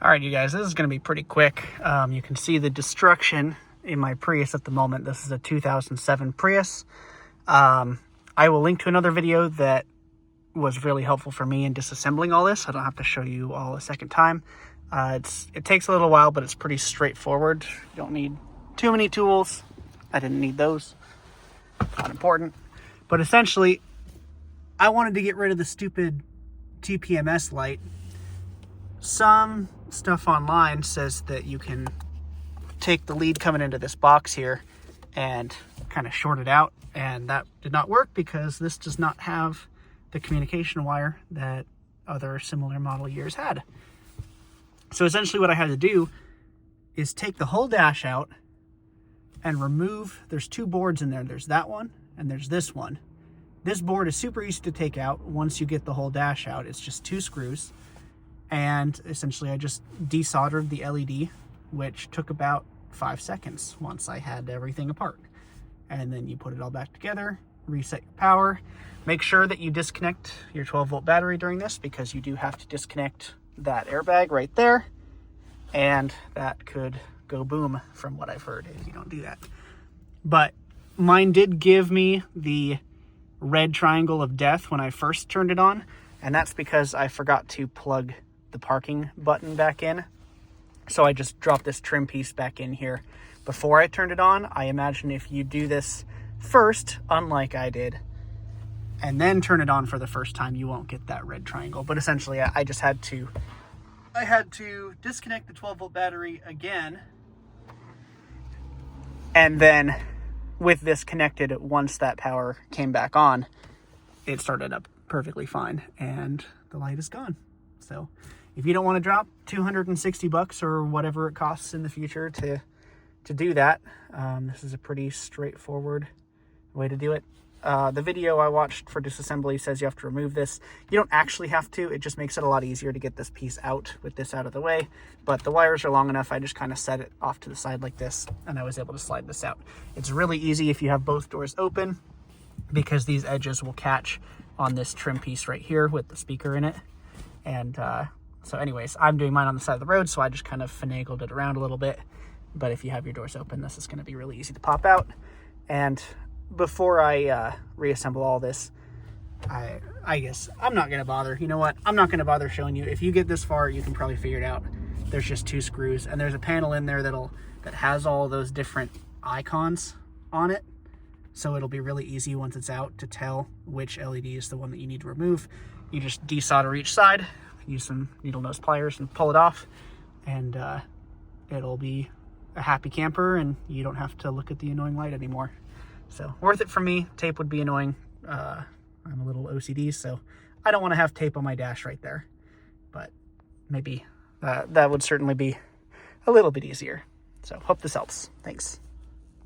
All right, you guys, this is going to be pretty quick. You can see the destruction in my Prius at the moment. This is a 2007 Prius. I will link to another video that was really helpful for me in disassembling all this. I don't have to show you all a second time. It takes a little while, but it's pretty straightforward. You don't need too many tools. I didn't need those. Not important. But essentially, I wanted to get rid of the stupid TPMS light. Some stuff online says that you can take the lead coming into this box here and kind of short it out, and that did not work because this does not have the communication wire that other similar model years had. So essentially what I had to do is take the whole dash out and remove, there's two boards in there. There's that one and there's this one. This board is super easy to take out once you get the whole dash out. It's just two screws. And essentially I just desoldered the LED, which took about 5 seconds once I had everything apart. And then you put it all back together, reset your power. Make sure that you disconnect your 12-volt battery during this, because you do have to disconnect that airbag right there. And that could go boom from what I've heard if you don't do that. But mine did give me the red triangle of death when I first turned it on. And that's because I forgot to plug the parking button back in. So I just dropped this trim piece back in here before I turned it on. I imagine if you do this first, unlike I did, and then turn it on for the first time, you won't get that red triangle. But essentially I just had to, disconnect the 12-volt battery again, and then with this connected, once that power came back on, it started up perfectly fine and the light is gone. So if you don't want to drop $260 or whatever it costs in the future to do that, this is a pretty straightforward way to do it. The video I watched for disassembly says you have to remove this. You don't actually have to. It just makes it a lot easier to get this piece out with this out of the way. But the wires are long enough. I just kind of set it off to the side like this, and I was able to slide this out. It's really easy if you have both doors open, because these edges will catch on this trim piece right here with the speaker in it. And so anyways, I'm doing mine on the side of the road, so I just kind of finagled it around a little bit. But if you have your doors open, this is going to be really easy to pop out. And before I reassemble all this, I guess I'm not going to bother. You know what? I'm not going to bother showing you. If you get this far, you can probably figure it out. There's just two screws, and there's a panel in there that has all those different icons on it. So it'll be really easy once it's out to tell which LED is the one that you need to remove. You just desolder each side, use some needle nose pliers and pull it off, and it'll be a happy camper, and you don't have to look at the annoying light anymore. So worth it for me. Tape would be annoying. I'm a little OCD, so I don't want to have tape on my dash right there, but maybe that would certainly be a little bit easier. So hope this helps. Thanks.